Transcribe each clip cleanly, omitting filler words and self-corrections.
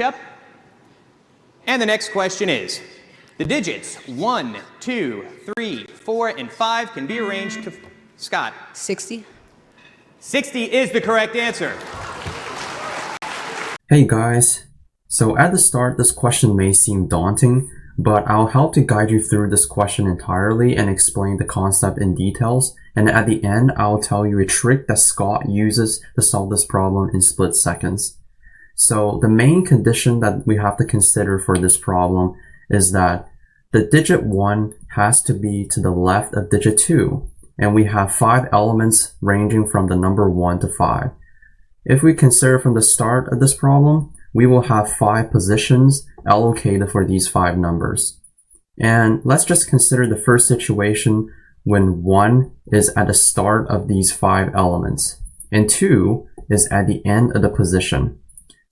Yep. And the next question is, the digits 1, 2, 3, 4, and 5 can be arranged to, Scott. 60. 60 is the correct answer. Hey guys, so at the start this question may seem daunting, but I'll help to guide you through this question entirely and explain the concept in details, and at the end I'll tell you a trick that Scott uses to solve this problem in split seconds. So the main condition that we have to consider for this problem is that the digit 1 has to be to the left of digit 2, and we have 5 elements ranging from the number 1 to 5. If we consider from the start of this problem, we will have 5 positions allocated for these 5 numbers. And let's just consider the first situation when 1 is at the start of these 5 elements, and 2 is at the end of the position.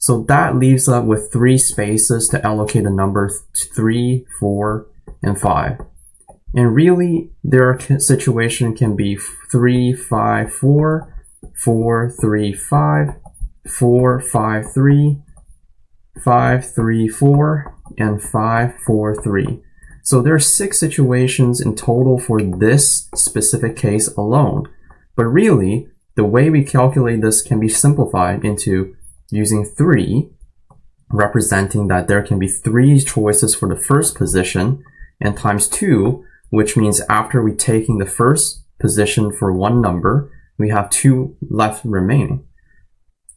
So that leaves us with 3 spaces to allocate the number 3, 4, and 5. And really, their situation can be 3, 5, 4, 4, 3, 5, 4, 5, 3, 5, 3, 4, and 5, 4, 3. So there are 6 situations in total for this specific case alone. But really, the way we calculate this can be simplified into using 3, representing that there can be 3 choices for the first position, and times 2, which means after we taking the first position for one number, we have 2 left remaining.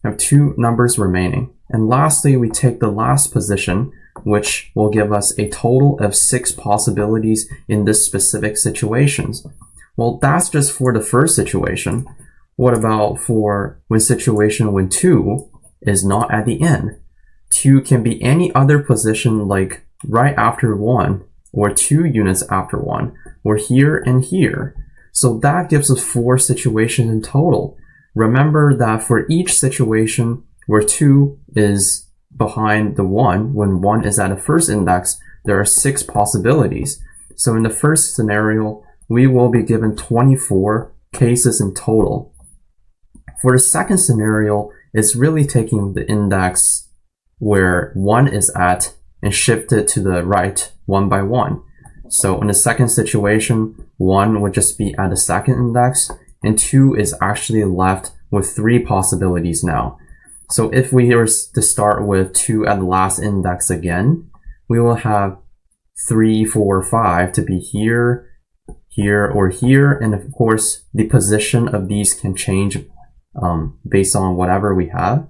We have 2 numbers remaining. And lastly, we take the last position, which will give us a total of 6 possibilities in this specific situations. Well, that's just for the first situation. What about for when 2 is not at the end? 2 can be any other position, like right after 1, or 2 units after 1, or here and here. So that gives us 4 situations in total. Remember that for each situation where 2 is behind the 1, when 1 is at the first index, there are 6 possibilities. So in the first scenario, we will be given 24 cases in total. For the second scenario, it's really taking the index where 1 is at and shift it to the right 1 by 1. So in the second situation, 1 would just be at the second index, and 2 is actually left with 3 possibilities now. So if we were to start with 2 at the last index again, we will have 3, 4, 5 to be here, here, or here, and of course the position of these can change based on whatever we have.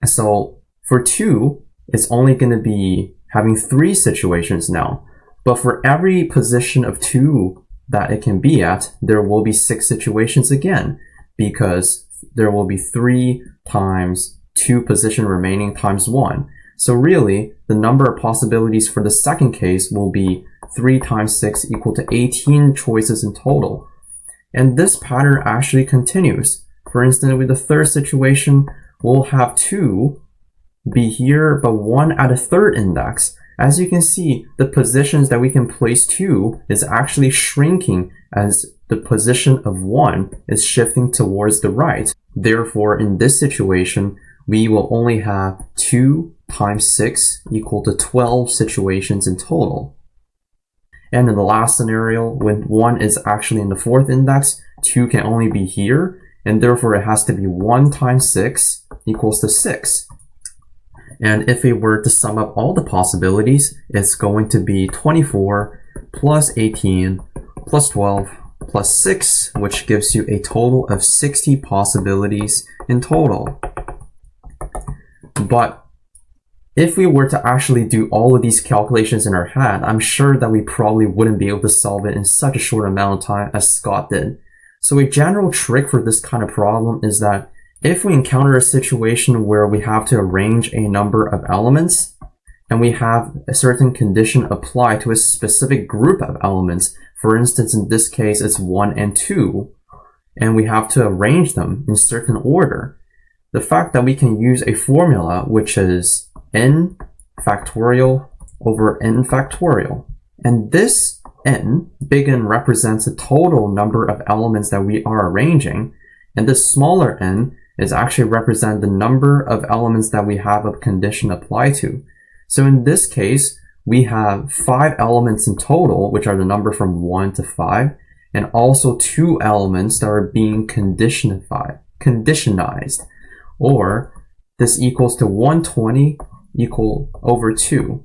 So for 2, it's only going to be having 3 situations now. But for every position of 2 that it can be at, there will be 6 situations again, because there will be 3 times 2 position remaining times 1. So really, the number of possibilities for the second case will be 3 times 6 equal to 18 choices in total. And this pattern actually continues. For instance, with the third situation, we'll have 2 be here, but 1 at a third index. As you can see, the positions that we can place 2 is actually shrinking as the position of 1 is shifting towards the right. Therefore, in this situation, we will only have 2 times 6 equal to 12 situations in total. And in the last scenario, when 1 is actually in the fourth index, 2 can only be here, and therefore it has to be 1 times 6 equals to 6. And if we were to sum up all the possibilities, it's going to be 24 plus 18 plus 12 plus 6, which gives you a total of 60 possibilities in total. But if we were to actually do all of these calculations in our head, I'm sure that we probably wouldn't be able to solve it in such a short amount of time as Scott did. So a general trick for this kind of problem is that if we encounter a situation where we have to arrange a number of elements, and we have a certain condition apply to a specific group of elements, for instance, in this case, it's 1 and 2, and we have to arrange them in certain order, the fact that we can use a formula which is n factorial over n factorial. And this n, big N, represents the total number of elements that we are arranging, and the smaller n is actually represent the number of elements that we have a condition applied to. So in this case, we have 5 elements in total, which are the number from 1 to 5, and also 2 elements that are being conditionized, or this equals to 120 equal over 2,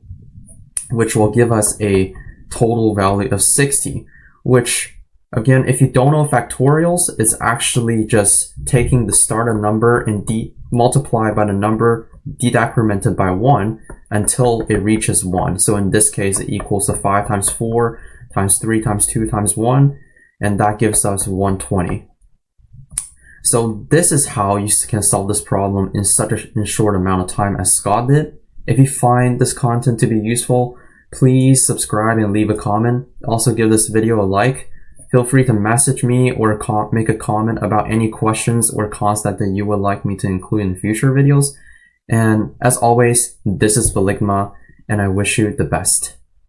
which will give us a total value of 60, which, again, if you don't know factorials, it's actually just taking the starter number and multiply by the number decremented by 1 until it reaches 1. So in this case, it equals to 5 times 4 times 3 times 2 times 1, and that gives us 120. So this is how you can solve this problem in such a short amount of time as Scott did. If you find this content to be useful, please subscribe and leave a comment. Also give this video a like. Feel free to message me or make a comment about any questions or concept that you would like me to include in future videos. And as always, this is Beligma, and I wish you the best.